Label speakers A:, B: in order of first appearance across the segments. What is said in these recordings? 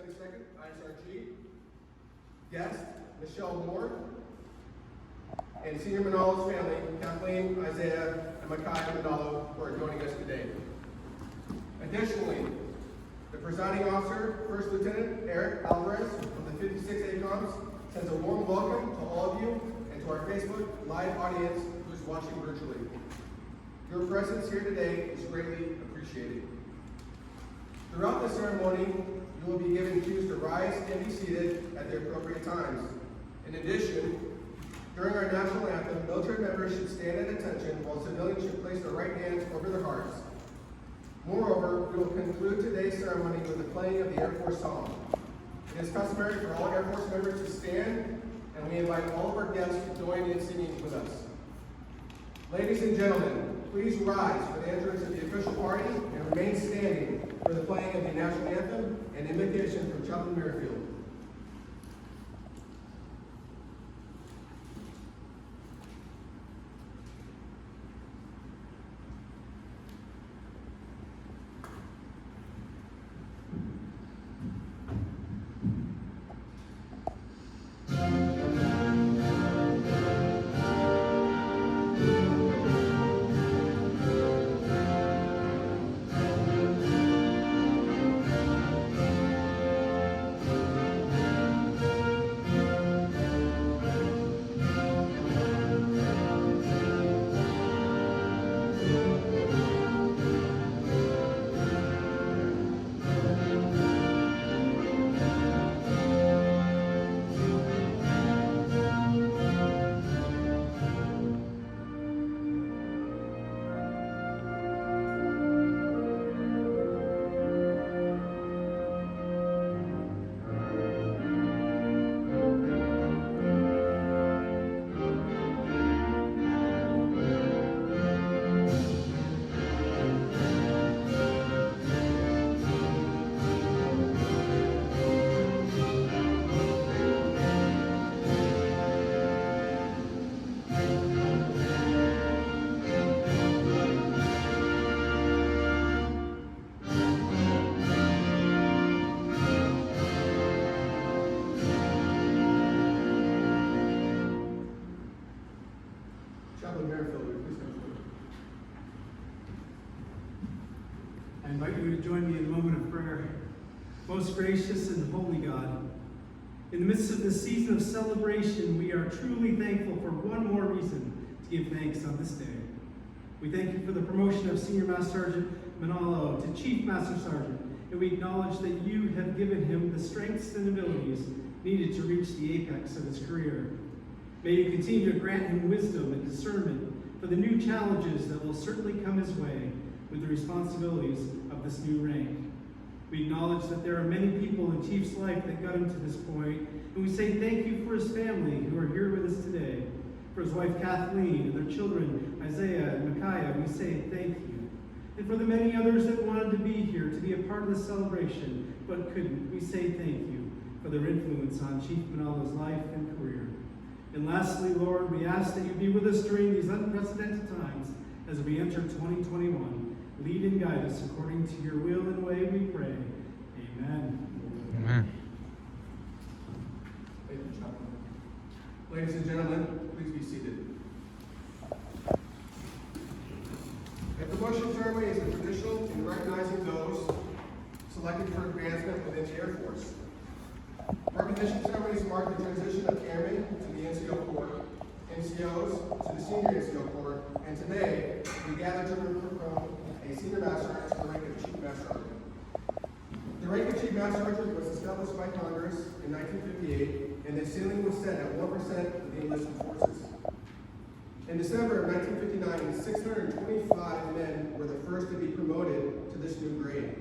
A: CMSgt, CMSgt, guest, Michelle Moore, and Senior Manalo's family, Kathleen, Isaiah, and Micaiah Manalo, who are joining us today. Additionally, the presiding officer, First Lieutenant Eric Alvarez of the 56 ACOMs, sends a warm welcome to all of you and to our Facebook live audience who is watching virtually. Your presence here today is greatly appreciated. Throughout the ceremony, you will be given cues to rise and be seated at the appropriate times. In addition, during our national anthem, military members should stand at attention while civilians should place their right hands over their hearts. Moreover, we will conclude today's ceremony with the playing of the Air Force song. It is customary for all Air Force members to stand, and we invite all of our guests to join in singing with us. Ladies and gentlemen, please rise for the entrance of the official party and remain standing for the playing of the national anthem and invocation from Chaplain Merrifield.
B: I invite you to join me in a moment of prayer. Most gracious and holy God, in the midst of this season of celebration, we are truly thankful for one more reason to give thanks on this day. We thank you for the promotion of Senior Master Sergeant Manalo to Chief Master Sergeant, and we acknowledge that you have given him the strengths and abilities needed to reach the apex of his career. May you continue to grant him wisdom and discernment for the new challenges that will certainly come his way with the responsibilities of this new rank. We acknowledge that there are many people in Chief's life that got him to this point, and we say thank you for his family who are here with us today. For his wife Kathleen and their children Isaiah and Micaiah, we say thank you. And for the many others that wanted to be here to be a part of this celebration but couldn't, we say thank you for their influence on Chief Manalo's life and career. And lastly, Lord, we ask that you be with us during these unprecedented times as we enter 2021. Lead and guide us according to your will and way, we pray. Amen.
C: Amen.
A: Thank you, Chaplain. Ladies and gentlemen, please be seated. A promotion ceremony is a traditional in recognizing those selected for advancement within the Air Force. Recognition ceremonies mark the transition of airmen to the NCO Corps, NCOs to the senior NCO Corps, and today we gather to promote a senior master sergeant to the rank of Chief Master Sergeant. The rank of Chief Master Sergeant was established by Congress in 1958, and the ceiling was set at 1% of the enlisted forces. In December of 1959, 625 men were the first to be promoted to this new grade.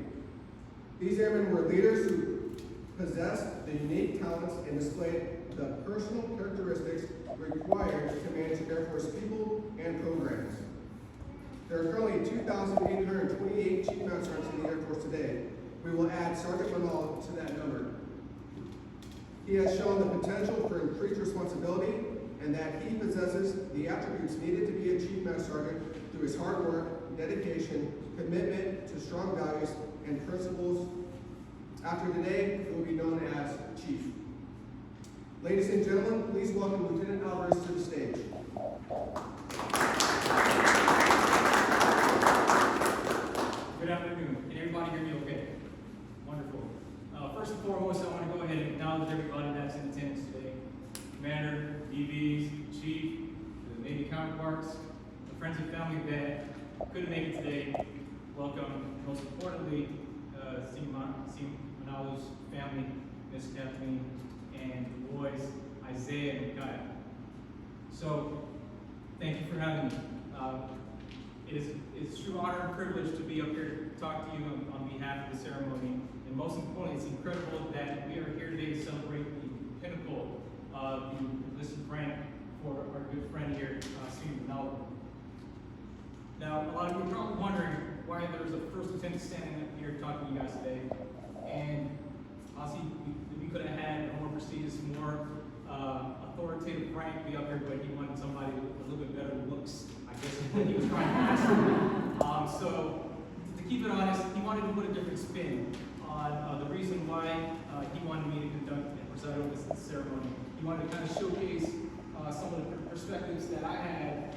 A: These airmen were leaders who possessed the unique talents and displayed the personal characteristics required to manage Air Force people and programs. There are currently 2,828 Chief Master Sergeants in the Air Force today. We will add Sergeant Manalo to that number. He has shown the potential for increased responsibility and that he possesses the attributes needed to be a Chief Master Sergeant through his hard work, dedication, commitment to strong values and principles After today, he will be known as Chief. Ladies and gentlemen, please welcome Lieutenant Alvarez to the stage.
C: Good afternoon. Can everybody hear me okay? Wonderful. First and foremost, I want to go ahead and acknowledge everybody that's in attendance today. Commander, DBs, Chief, the Navy counterparts, the friends and family that couldn't make it today. Welcome. Most importantly, Manalo's family, Miss Kathleen, and the boys, Isaiah and Micaiah. So, thank you for having me. It's a true honor and privilege to be up here to talk to you on behalf of the ceremony. And most importantly, it's incredible that we are here today to celebrate the pinnacle of the enlisted rank for our good friend here, CMSgt Manalo. Now, a lot of you are probably wondering why there's a first lieutenant standing up here talking to you guys today. And obviously, we could have had a more prestigious, more authoritative rank be up here, but he wanted somebody with a little bit better looks, I guess, is what he was trying to ask. So, to keep it honest, he wanted to put a different spin on the reason why he wanted me to conduct and preside over this ceremony. He wanted to kind of showcase some of the perspectives that I had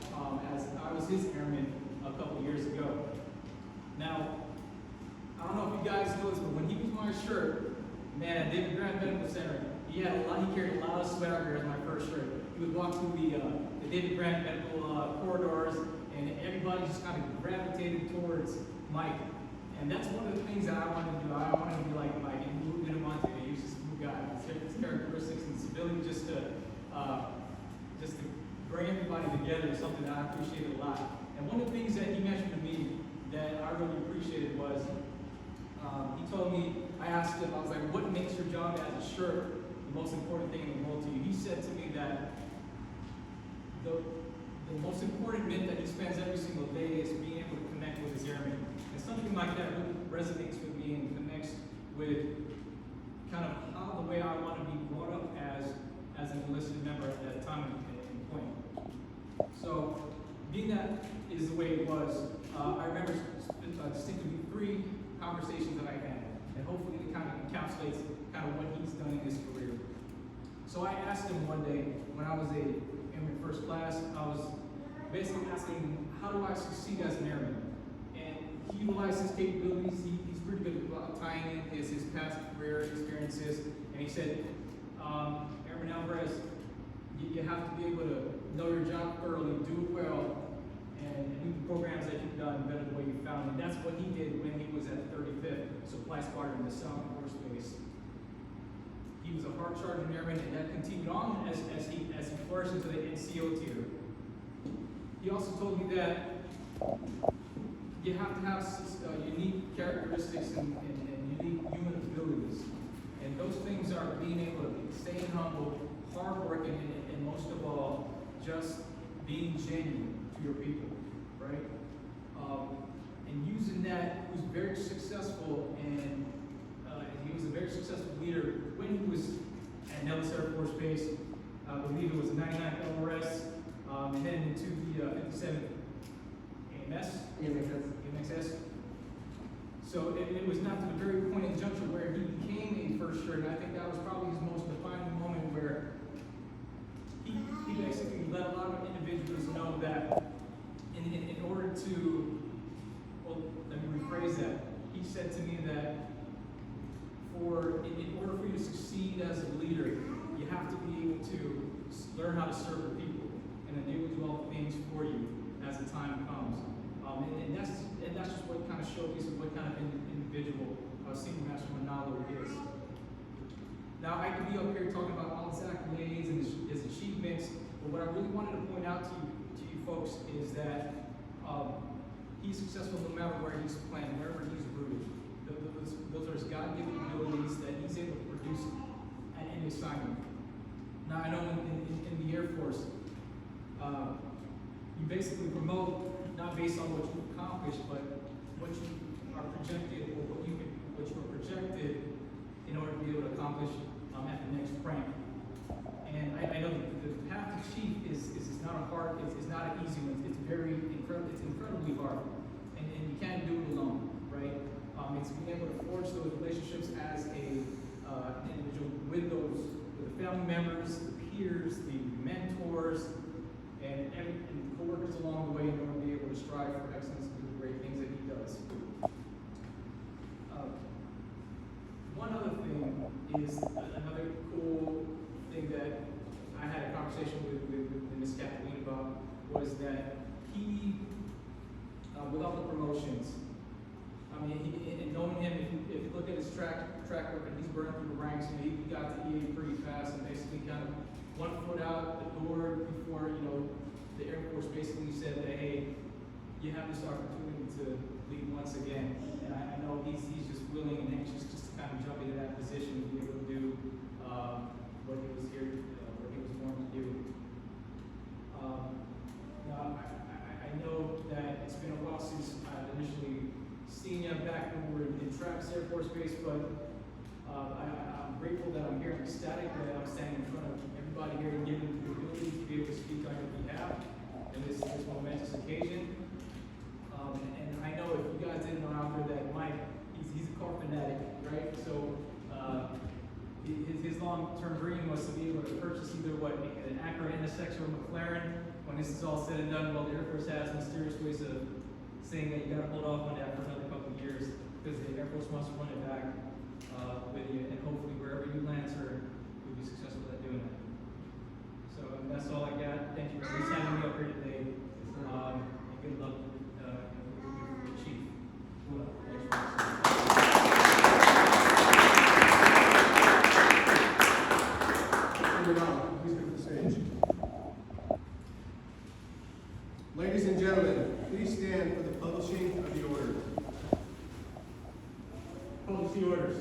C: as I was his airman a couple years ago. Now, I don't know if you guys know this, but when he was wearing a shirt, man, at David Grant Medical Center, he carried a lot of swagger as my first shirt. He would walk through the David Grant Medical corridors, and everybody just kind of gravitated towards Mike. And that's one of the things that I wanted to do. I wanted to be like Mike, and we didn't want to. He was just a cool guy. His characteristics and his ability just to bring everybody together is something that I appreciated a lot. And one of the things that he mentioned to me that I really appreciated was, he told me, I asked him, I was like, what makes your job as a shirt the most important thing in the world to you? He said to me that the most important bit that he spends every single day is being able to connect with his airmen. And something like that really resonates with me and connects with kind of how the way I want to be brought up as an enlisted member at that time and point. So, being that is the way it was, I remember distinctly 3 conversations that I had, and hopefully it kind of encapsulates kind of what he's done in his career. So I asked him one day, when I was in first class, I was basically asking him, how do I succeed as an airman? And he utilized his capabilities. He's pretty good at tying in his past career experiences. And he said, Airman Alvarez, you have to be able to know your job thoroughly, do it well, and do the programs that you've done better the way you found. And that's what he did when he was at 35th Supply Squadron in the South Force Base. He was a hard charging airman, and that continued on as he flourished into the NCO tier. He also told me that you have to have unique characteristics and unique human abilities. And those things are being able to stay humble, hardworking, and most of all, just being genuine to your people, right? And using that, he was very successful, and he was a very successful leader when he was at Nellis Air Force Base. I believe it was the 99th LRS, heading into the 57th AMXS. So it was not to the very point in juncture where he became a first shirt, and I think that was probably his most defining moment where he basically let a lot of individuals know that in order to, well, let me rephrase that. He said to me that in order for you to succeed as a leader, you have to be able to learn how to serve the people, and then they will do all the things for you as the time comes. And that's just what kind of showcases what kind of individual Senior Master Manalo is. Now, I could be up here talking about all his accolades and his achievements, but what I really wanted to point out to you folks is that he's successful no matter where he's playing, wherever he's rooted. Those are his God-given abilities that he's able to produce at any assignment. Now, I know in the Air Force, you basically promote not based on what you accomplished, but what you are projected, or what you are projected in order to be able to accomplish at the next rank. And I know the path to chief is not a hard, it's not an easy one. It's incredibly hard, and you can't do it alone, right? It's being able to forge those relationships as an individual with the family members, the peers, the mentors, and co-workers along the way in order to be able to strive for excellence and do the great things that he does. One other thing is another cool thing that I had a conversation with Ms. Kathleen about was that he, with all the promotions, I mean, and knowing him, if you look at his track record, he's burned through the ranks. He got to EA pretty fast and basically kind of one foot out the door before, the Air Force basically said that, hey, you have this opportunity to lead once again. And I know he's just willing and anxious just to kind of jump into that position and be able to do what he was here, what he was born to do. Now, I know that it's been a while since I've initially seen you back when we were in Travis Air Force Base, but I'm grateful that I'm here. I'm ecstatic that I'm standing in front of everybody here and giving the ability to be able to speak on your behalf in this momentous occasion. And I know if you guys didn't know out there that Mike, he's a car fanatic, right? So his long-term dream was to be able to purchase either an Acura NSX or a McLaren. When this is all said and done, well, the Air Force has mysterious ways of saying that you got to hold off on that for another couple of years because the Air Force wants to run it back with you, and hopefully wherever you land, sir, you'll be successful at doing that. So that's all I got. Thank you for having me up here today. And good luck with the chief.
A: Manalo, please come to the stage. Ladies and gentlemen, please stand for the publishing of the order.
C: Publish the orders.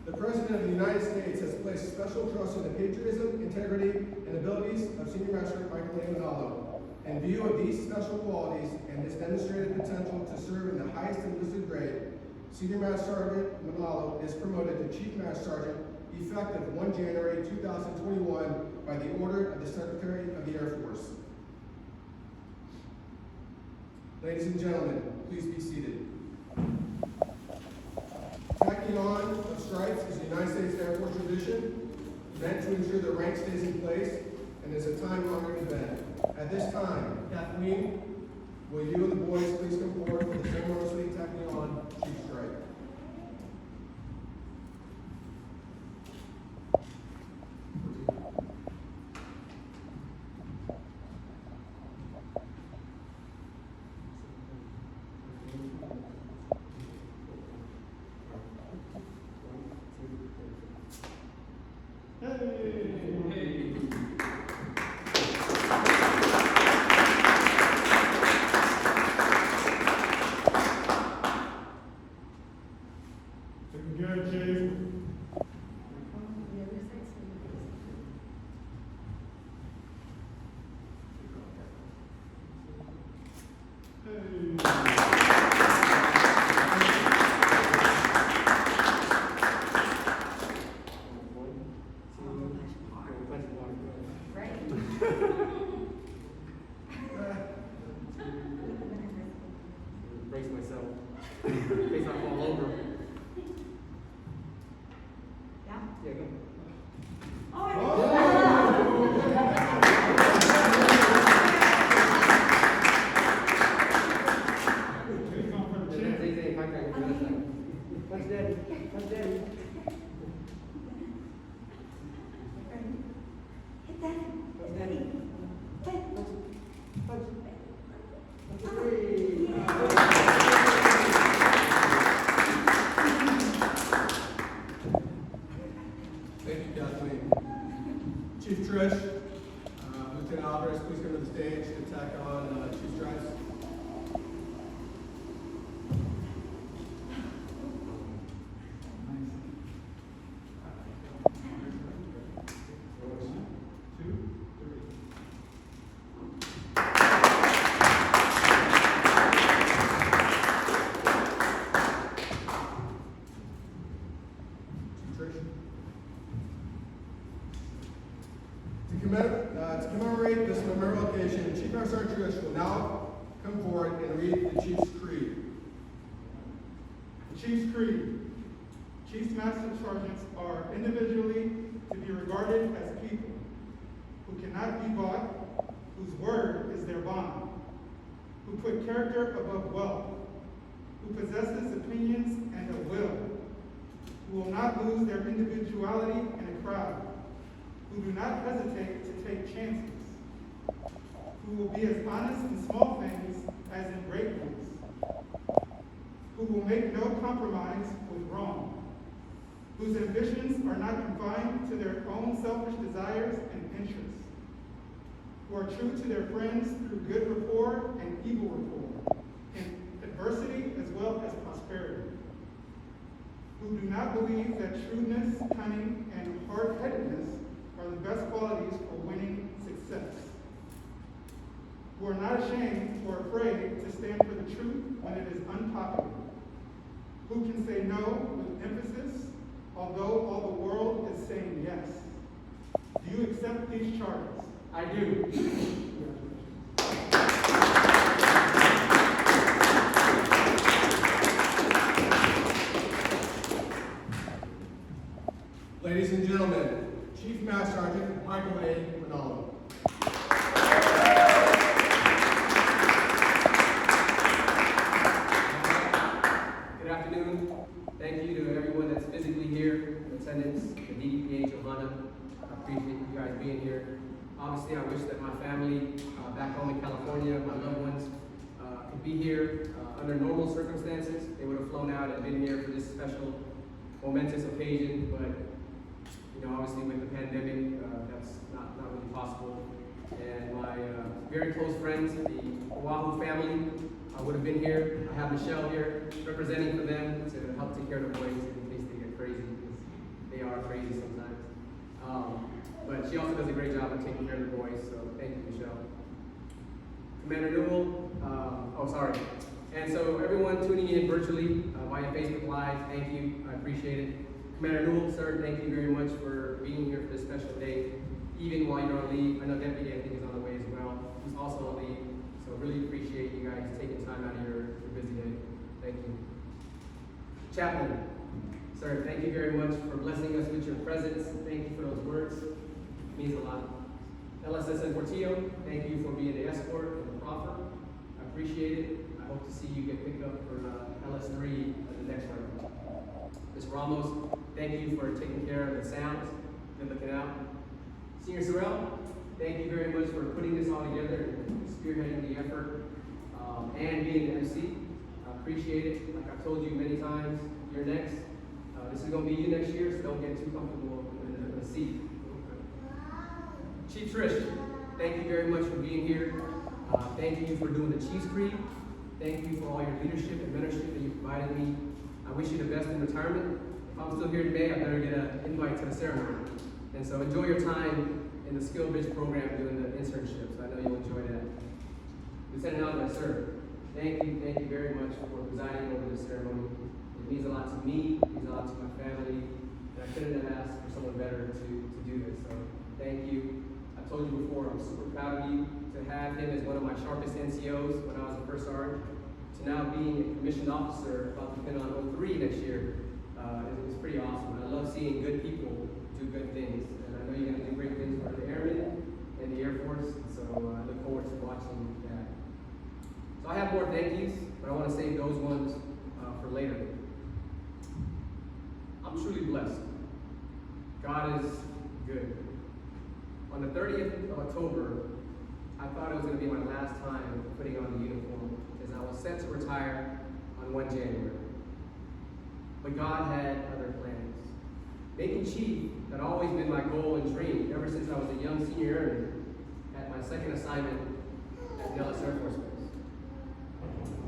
A: The President of the United States has placed special trust in the patriotism, integrity, and abilities of Senior Master Michael A. Manalo. In view of these special qualities and his demonstrated potential to serve in the highest enlisted grade, Senior Master Sergeant Manalo is promoted to Chief Master Sergeant effective 1 January 2021 by the order of the Secretary of the Air Force. Ladies and gentlemen, please be seated. Tacking on of stripes is a United States Air Force tradition meant to ensure the rank stays in place and is a time-honored event. At this time, Kathleen, will you and the boys please come forward for the ceremoniously tacking on chief stripe?
D: Brace myself. Face off all over.
E: Yeah?
D: Yeah, go. Punch daddy. Punch daddy.
E: Hit that.
D: Punch daddy. Punch. Punch.
A: Thank you, Kathleen. Chief Trish, Lieutenant Alvarez, please come to the stage to tack on chief stripes. To commemorate this memorial occasion, Chief Master Sergeant Trish will now come forward and read the Chief's Creed.
D: The
E: Chief's Creed. Chief Master Sergeants are individually to be regarded as people who cannot be bought, whose word is their bond, who put character above wealth, who possesses opinions and a will, who will not lose their individuality in a crowd, who do not hesitate to take chances, who will be as honest in small things as in great ones, who will make no compromise with wrong, whose ambitions are not confined to their own selfish desires and interests, who are true to their friends through good rapport and evil rapport, in adversity as well as prosperity, who do not believe that shrewdness, cunning, and hard-headedness are the best qualities for winning success, who are not ashamed or afraid to stand for the truth when it is unpopular, who can say no with emphasis, although all the world is saying yes. Do you accept these charges?
D: I do.
A: Ladies and gentlemen, Chief Master Sergeant Michael A. Manalo.
D: Good afternoon. Thank you to everyone that's physically here in attendance, the DDPH, Johanna. I appreciate you guys being here. Obviously, I wish that my family back home in California, my loved ones, could be here under normal circumstances. They would have flown out and been here for this special, momentous occasion, but obviously with the pandemic, that's not really possible. And my very close friends, the Oahu family, would have been here. I have Michelle here representing for them to help take care of the boys in case they get crazy, because they are crazy sometimes. But she also does a great job of taking care of the boys, so thank you, Michelle. Commander Newell, And so everyone tuning in virtually via Facebook Live, thank you, I appreciate it. Commander Newell, sir, thank you very much for being here for this special day, even while you're on leave. I know Deputy, I think, is on the way as well. He's also on leave, so really appreciate you guys taking time out of your busy day. Thank you. Chaplain, sir, thank you very much for blessing us with your presence. Thank you for those words. It means a lot. LSS Portillo, thank you for being the escort and the proffer. I appreciate it. I hope to see you get picked up for LS3 at the next round. Ms. Ramos, thank you for taking care of the sound. Good looking out. Senior Sorrell, thank you very much for putting this all together and spearheading the effort and being the MC. I appreciate it. Like I've told you many times, you're next. This is going to be you next year, so don't get too comfortable in the seat. Chief Trish, thank you very much for being here. Thank you for doing the Chief's Creed. Thank you for all your leadership and mentorship that you provided me. I wish you the best in retirement. If I'm still here today, I better get an invite to the ceremony. And so enjoy your time in the Skill Bridge program doing the internships. I know you'll enjoy that. Lieutenant Alvarez, sir, thank you very much for presiding over this ceremony. It means a lot to me, it means a lot to my family, and I couldn't have asked for someone better to do this. So thank you. I told you before, I'm super proud of you to have him as one of my sharpest NCOs when I was a first sergeant, to now being a commissioned officer about to pin on 03 next year. It's pretty awesome. I love seeing good people do good things, and I know you're going to do great things for the Airmen and the Air Force, so I look forward to watching that. So I have more thank yous, but I want to save those ones for later. I'm truly blessed. God is good. On the 30th of October, I thought it was going to be my last time putting on the uniform, as I was set to retire on 1 January. But God had other plans. Making chief had always been my goal and dream ever since I was a young senior airman at my second assignment at Nellis Air Force Base.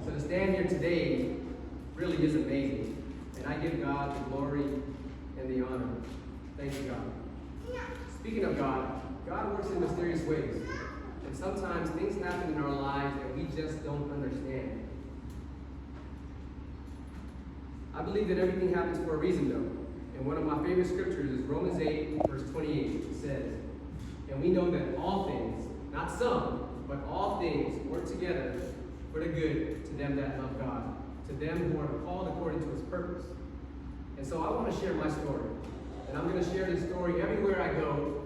D: So to stand here today really is amazing, and I give God the glory and the honor. Thank you, God. Speaking of God, God works in mysterious ways, and sometimes things happen in our lives that we just don't understand. I believe that everything happens for a reason, though. And one of my favorite scriptures is Romans 8, verse 28, which says, "And we know that all things, not some, but all things work together for the good to them that love God, to them who are called according to his purpose. And so I want to share my story. And I'm going to share this story everywhere I go,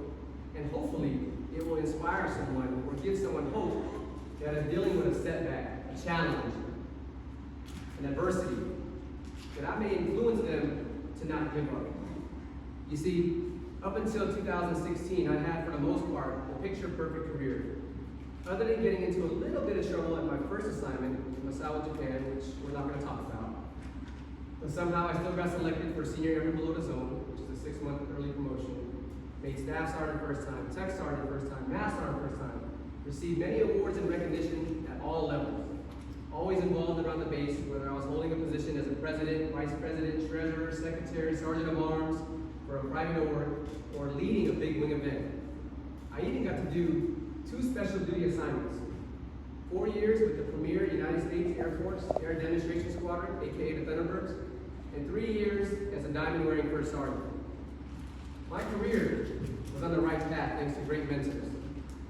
D: and hopefully it will inspire someone or give someone hope that is dealing with a setback, a challenge, an adversity, that I may influence them to not give up. You see, up until 2016, I had, for the most part, a picture-perfect career. Other than getting into a little bit of trouble at my first assignment in Manalo, Japan, which we're not going to talk about, but somehow I still got selected for senior airman below the zone, which is a 6-month early promotion, made staff sergeant first time, tech sergeant first time, master sergeant first time, received many awards and recognition at all levels. Always involved around the base, whether I was holding a position as a president, vice president, treasurer, secretary, sergeant of arms, for a private or leading a big wing event. I even got to do 2 special duty assignments. 4 years with the premier United States Air Force Air Demonstration Squadron, aka the Thunderbirds, and 3 years as a diamond-wearing first sergeant. My career was on the right path thanks to great mentors,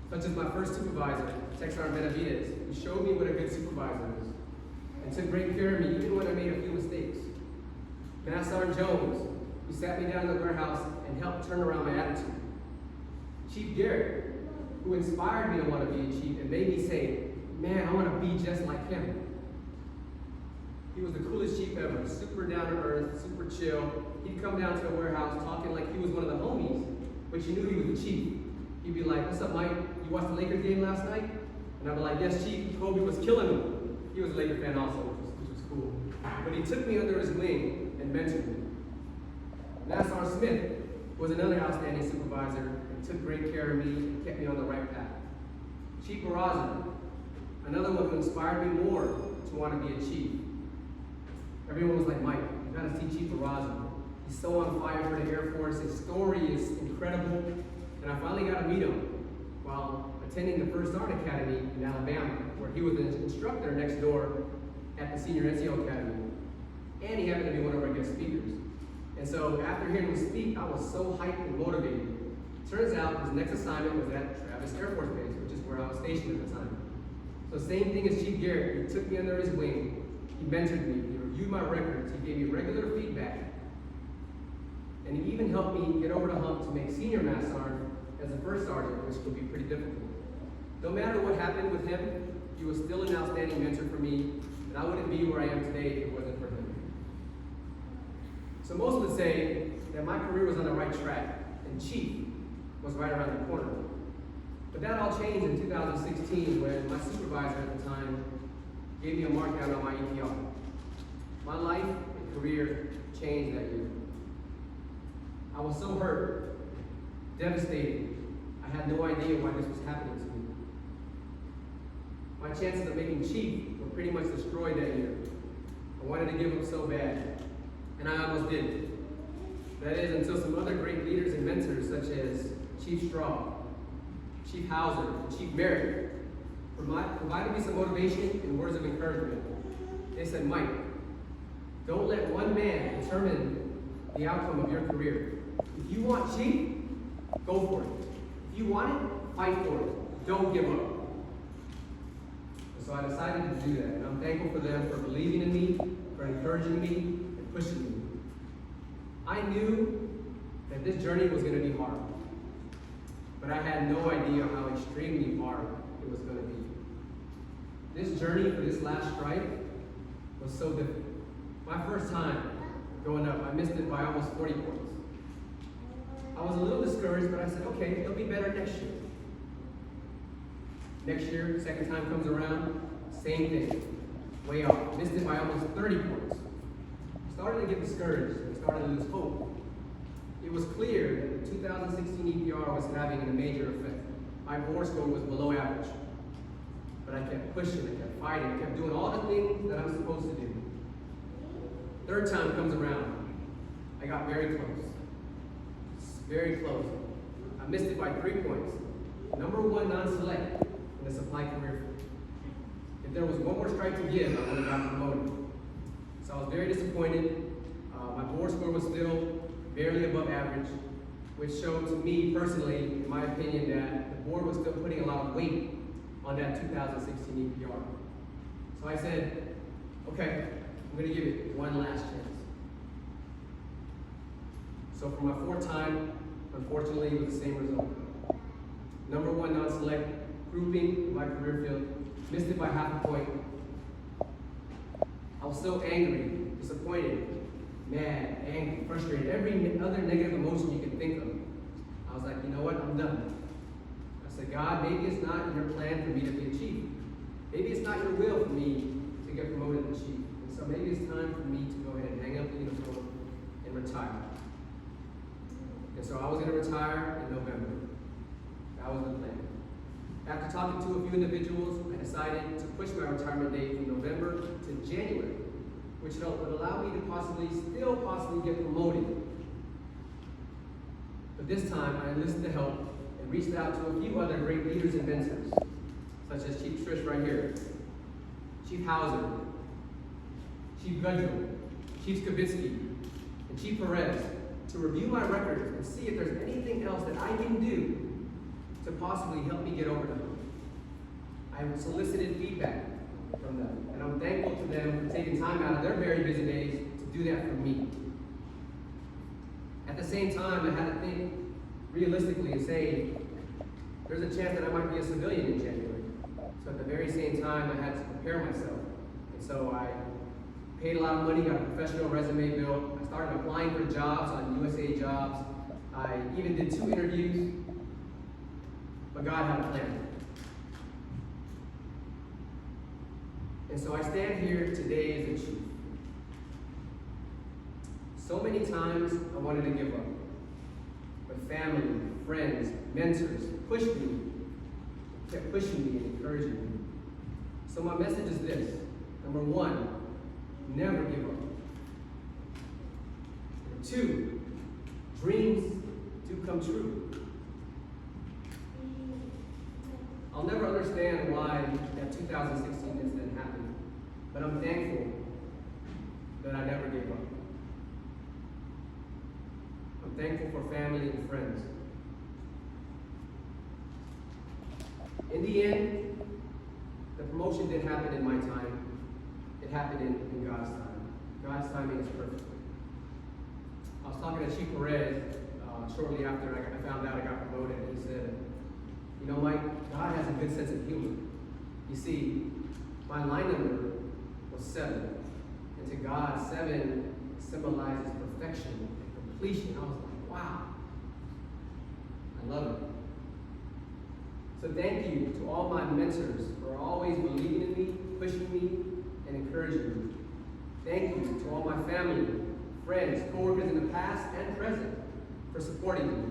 D: such as my first supervisor, Tech Sergeant Benavides, who showed me what a good supervisor is, and took great care of me even when I made a few mistakes. Master Sergeant Jones, who sat me down in the warehouse and helped turn around my attitude. Chief Garrett, who inspired me to want to be a chief and made me say, man, I want to be just like him. He was the coolest chief ever, super down to earth, super chill. He'd come down to a warehouse talking like he was one of the homies, but you knew he was the chief. He'd be like, what's up, Mike? You watched the Lakers game last night? And I'd be like, yes, Chief, Kobe was killing him. He was a Laker fan also, which was cool. But he took me under his wing and mentored me. Nassar Smith was another outstanding supervisor and took great care of me and kept me on the right path. Chief Barraza, another one who inspired me more to want to be a chief. Everyone was like, Mike, you gotta see Chief Barraza. He's so on fire for the Air Force. His story is incredible. And I finally got to meet him while attending the First Art Academy in Alabama, where he was an instructor next door at the Senior NCO Academy. And he happened to be one of our guest speakers. And so after hearing him speak, I was so hyped and motivated. Turns out his next assignment was at Travis Air Force Base, which is where I was stationed at the time. So same thing as Chief Garrett, he took me under his wing, he mentored me, he reviewed my records, he gave me regular feedback, and he even helped me get over the hump to make senior master sergeant as a first sergeant, which could be pretty difficult. No matter what happened with him, he was still an outstanding mentor for me, and I wouldn't be where I am today if it wasn't for him. So most would say that my career was on the right track, and chief was right around the corner. But that all changed in 2016 when my supervisor at the time gave me a markdown on my EPR. My life and career changed that year. I was so hurt, devastated. I had no idea why this was happening to me. My chances of making chief were pretty much destroyed that year. I wanted to give up so bad, and I almost did. That is, until some other great leaders and mentors such as Chief Straw, Chief Hauser, and Chief Merritt provided me some motivation and words of encouragement. They said, Mike, don't let one man determine the outcome of your career. If you want chief, go for it. If you want it, fight for it. Don't give up. And so I decided to do that, and I'm thankful for them for believing in me, for encouraging me, and pushing me. I knew that this journey was going to be hard, but I had no idea how extremely hard it was going to be. This journey for this last strike was so difficult. My first time growing up, I missed it by almost 40 points. I was a little discouraged, but I said, okay, it'll be better next year. Next year, second time comes around, same thing, way off. Missed it by almost 30 points. Started to get discouraged and started to lose hope. It was clear that the 2016 EPR was having a major effect. My bore score was below average. But I kept pushing, I kept fighting, I kept doing all the things that I'm supposed to do. Third time comes around, I got very close. Very close. I missed it by 3 points. Number 1 non-select in the supply career field. If there was one more strike to give, I would have gotten promoted. So I was very disappointed. My board score was still barely above average, which showed to me personally, in my opinion, that the board was still putting a lot of weight on that 2016 EPR. So I said, okay, I'm going to give it one last chance. So for my fourth time, unfortunately, it was the same result. Number one non-select grouping in my career field, missed it by half a point. I was so angry, disappointed, mad, angry, frustrated, every other negative emotion you can think of. I was like, you know what, I'm done. I said, God, maybe it's not your plan for me to be a chief. Maybe it's not your will for me to get promoted to chief. And so maybe it's time for me to go ahead and hang up the uniform and retire. And so I was going to retire in November. That was the plan. After talking to a few individuals, I decided to push my retirement date from November to January, which would allow me to still possibly get promoted. But this time, I enlisted the help and reached out to a few other great leaders and mentors, such as Chief Trish right here, Chief Hauser, Chief Gudrill, Chief Skibitsky, and Chief Perez, to review my records and see if there's anything else that I can do to possibly help me get over the hump. I solicited feedback from them, and I'm thankful to them for taking time out of their very busy days to do that for me. At the same time, I had to think realistically and say, there's a chance that I might be a civilian in January. So at the very same time, I had to prepare myself. And so I paid a lot of money, got a professional resume built. I started applying for jobs on USA Jobs. I even did 2 interviews, but God had a plan. And so I stand here today as a chief. So many times I wanted to give up, but family, friends, mentors pushed me, kept pushing me and encouraging me. So my message is this. Number 1, never give up. Number 2, dreams do come true. I'll never understand why that 2016 incident happened, but I'm thankful that I never gave up. I'm thankful for family and friends. In the end, the promotion did happen in my time. It happened in God's time. God's timing is perfect. I was talking to Chief Perez shortly after I found out I got promoted, and he said, you know, Mike, God has a good sense of humor. You see, my line number was 7. And to God, 7 symbolizes perfection and completion. I was like, wow. I love it. So thank you to all my mentors for always believing in me, pushing me, and encouraging me. Thank you to all my family, friends, co-workers in the past and present for supporting me.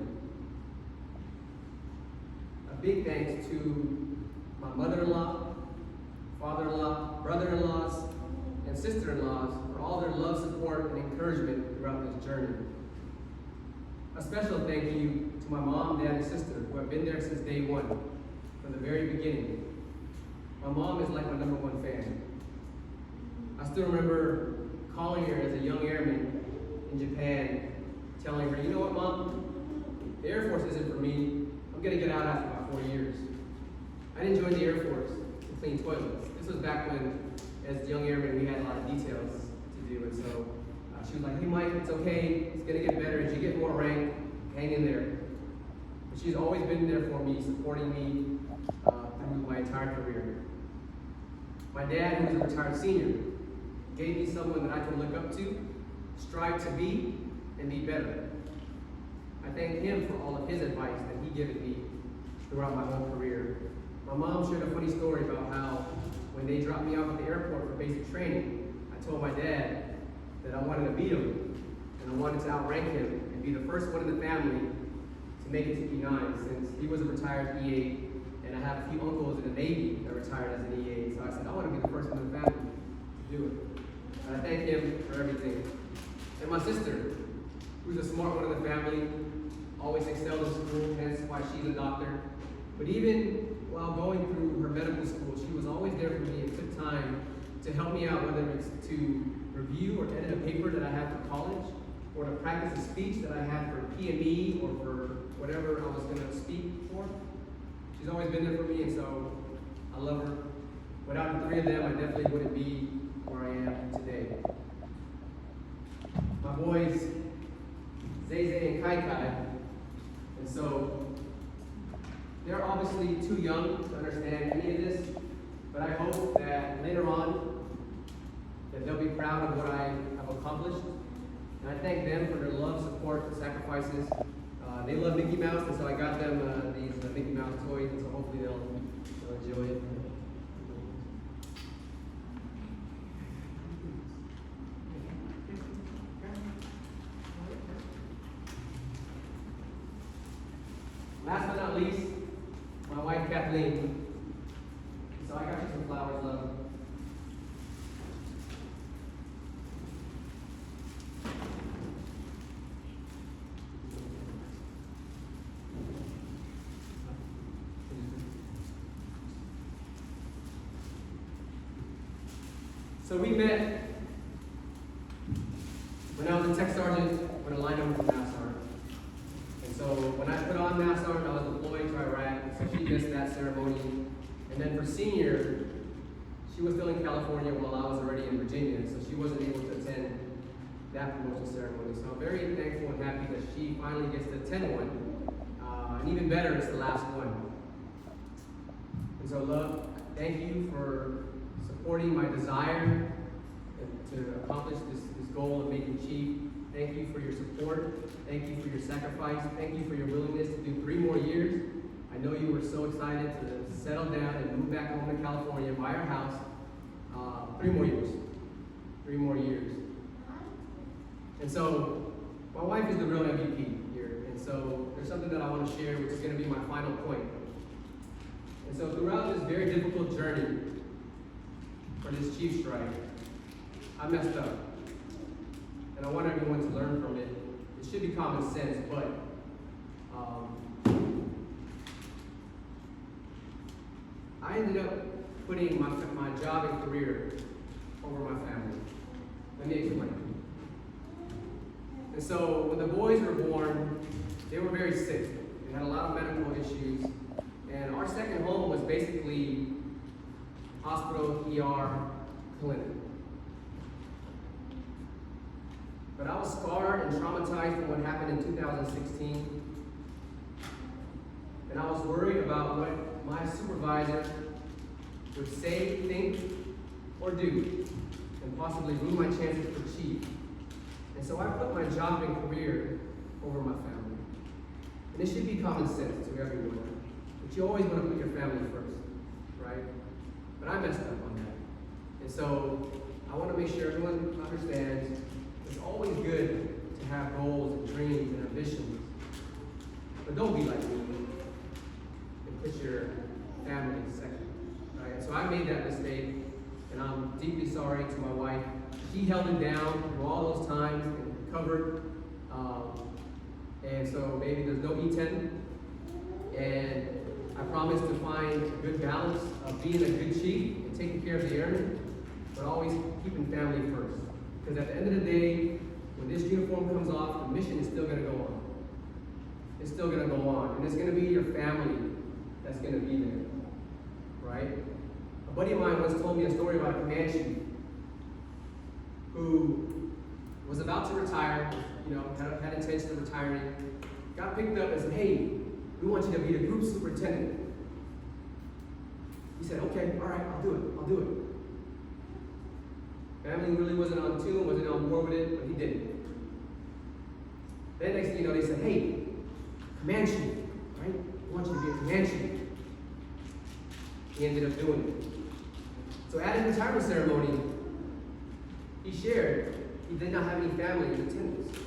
D: A big thanks to my mother-in-law, father-in-law, brother-in-laws, and sister-in-laws for all their love, support, and encouragement throughout this journey. A special thank you to my mom, dad, and sister who have been there since day 1, from the very beginning. My mom is like my number 1 fan. I still remember calling her as a young airman in Japan, telling her, you know what, Mom? The Air Force isn't for me. I'm going to get out after about 4 years. I didn't join the Air Force to clean toilets. This was back when, as young airmen, we had a lot of details to do. And so she was like, hey, Mike, it's okay. It's going to get better. As you get more rank, hang in there. But she's always been there for me, supporting me through my entire career. My dad, who was a retired senior, gave me someone that I can look up to, strive to be, and be better. I thank him for all of his advice that he given me throughout my whole career. My mom shared a funny story about how when they dropped me off at the airport for basic training, I told my dad that I wanted to beat him, and I wanted to outrank him and be the first one in the family to make it to E9, since he was a retired E8, and I have a few uncles in the Navy that retired as an E8. So I said, I want to be the first one in the family to do it. And I thank him for everything. And my sister, who's a smart one in the family, always excelled in school, hence why she's a doctor. But even while going through her medical school, she was always there for me and took time to help me out, whether it's to review or edit a paper that I had for college, or to practice a speech that I had for PME or for whatever I was going to speak for. She's always been there for me, and so I love her. Without the 3 of them, I definitely wouldn't be where where I am today. My boys, Zay and Kai Kai, and so they're obviously too young to understand any of this, but I hope that later on that they'll be proud of what I have accomplished. And I thank them for their love, support, and sacrifices. They love Mickey Mouse, and so I got them these Mickey Mouse toys, and so hopefully they'll enjoy it. Last but not least, my wife Kathleen. So I got you some flowers, love. So we met when I was a tech sergeant when I lined up with Mass Sergeant. And so when I put on Mass Sergeant, I was deployed to Iraq, so she missed that ceremony. And then for senior, she was still in California while I was already in Virginia, so she wasn't able to attend that promotion ceremony. So I'm very thankful and happy that she finally gets to attend one. And even better, it's the last one. And so love, thank you for supporting my desire to accomplish this goal of making chief. Thank you for your support. Thank you for your sacrifice. Thank you for your willingness to do 3 more years. I know you were so excited to settle down and move back home to California, buy our house. 3 more years. 3 more years. And so, my wife is the real MVP here. And so, there's something that I want to share, which is going to be my final point. And so, throughout this very difficult journey for this chief strike, I messed up. And I want everyone to learn from it. It should be common sense, but I ended up putting my job and career over my family. Let me explain. And so when the boys were born, they were very sick. They had a lot of medical issues. And our second home was basically hospital, ER, clinic. But I was scarred and traumatized from what happened in 2016. And I was worried about what my supervisor would say, think, or do, and possibly ruin my chances for chief. And so I put my job and career over my family. And it should be common sense to everyone, but you always want to put your family first, right? But I messed up on that. And so I want to make sure everyone understands it's always good to have goals and dreams and ambitions. But don't be like me and put your family second. Right? So I made that mistake, and I'm deeply sorry to my wife. She held it down through all those times and recovered. And so maybe there's no E10. And I promise to find a good balance of being a good chief and taking care of the airmen, but always keeping family first. Because at the end of the day, when this uniform comes off, the mission is still going to go on. It's still going to go on. And it's going to be your family that's going to be there. Right? A buddy of mine once told me a story about a command chief who was about to retire, had intention of retiring, got picked up and said, hey, we want you to be the group superintendent. He said, okay, all right, I'll do it. Family really wasn't on tune, wasn't on board with it, but he did it. Then next thing you know, they said, hey, command chief, right? We want you to be a command chief. He ended up doing it. So at his retirement ceremony, he shared he did not have any family in attendance.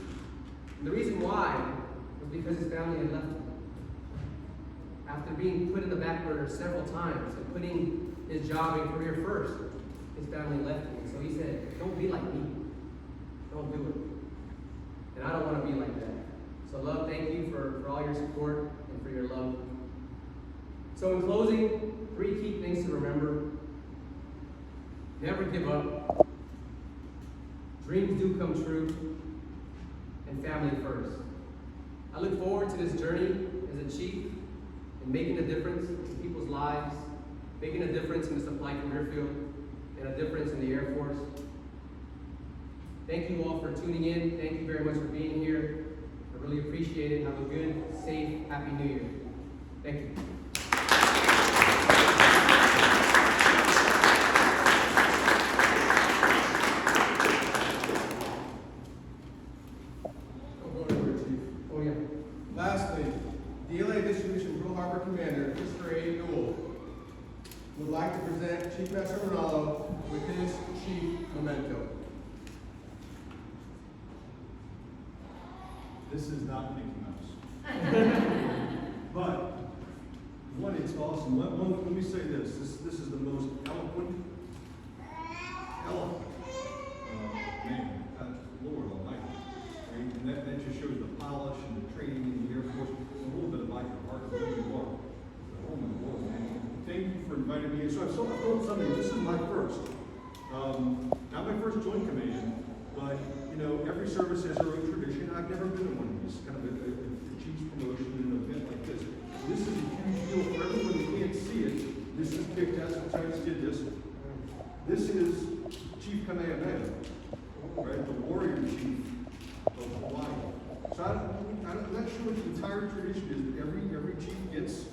D: And the reason why was because his family had left him. After being put in the back burner several times and putting his job and career first, his family left him. So he said, don't be like me. Don't do it. And I don't want to be like that. So love, thank you for all your support and for your love. So in closing, 3 key things to remember. Never give up. Dreams do come true. And family first. I look forward to this journey as a chief and making a difference in people's lives, making a difference in the supply career field, and a difference in the Air Force. Thank you all for tuning in. Thank you very much for being here. I really appreciate it. Have a good, safe, happy New Year. Thank you. Oh, yeah.
A: Lastly, DLA Distribution Pearl Harbor Commander Christopher A. Newell would like to present Chief Master Manalo with his chief memento.
F: This is not Mickey Mouse. But, one, it's awesome. Let me say this. This is the most eloquent, man, Lord Almighty. Right? And that just shows the polish and the training in the Air Force. A little bit about your heart, who you are. Oh my Lord, man. Thank you for inviting me. So I've told somebody, this is my first. Not my first joint command, but you know, every service has their own tradition. I've never been in one of these, kind of a chief's promotion in an event like this. This is a huge deal for everyone who can't see it. This is big. That's what Titus did this. This is Chief Kamehameha, right? The warrior chief of Hawaii. So I'm not sure what the entire tradition is, but every chief gets,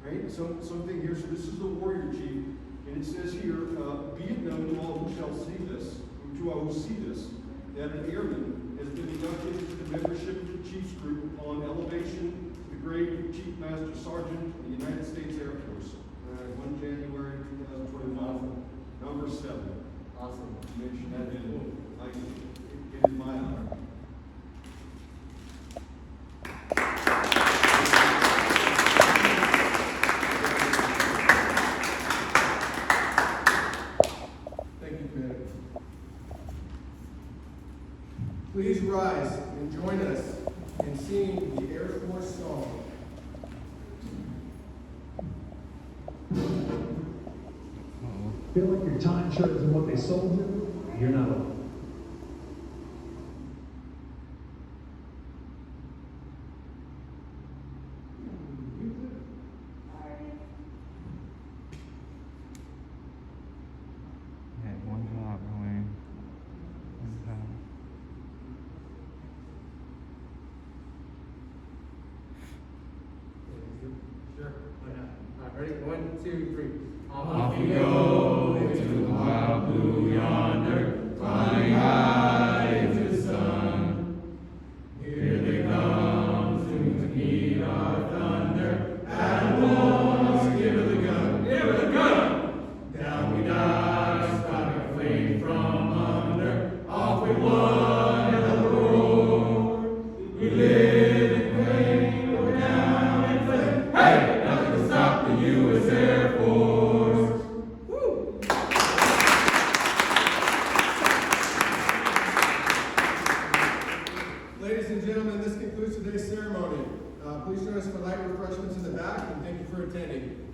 F: right? Something here. So this is the warrior chief, and it says here, be it known to all who shall see this, to all who see this, that an airman has been inducted into the membership of the Chiefs Group upon elevation to the grade of Chief Master Sergeant of the United States Air Force. 1 January 2021, number 7.
D: Awesome.
F: Mention that in it is my honor.
A: Thank you, Commander. Please rise and join us in singing the Air Force song.
G: Feel like your time short than what they sold you? You're not alone.
H: Yeah, one job, Wayne. One job.
D: Sure. Why not? All right, ready? 1, 2, 3.
H: Off we go into the wild blue yonder, flying high into the sun. Here they come, soon to meet our thunder. At once, give her the gun, give her the gun. Down we dive, spouting a flame from under. Off we won, and the roar. We live in flame, go down in flame. Hey, nothing can stop the U.S. Air Force.
A: Ladies and gentlemen, this concludes today's ceremony. Please join us for light refreshments in the back, and thank you for attending.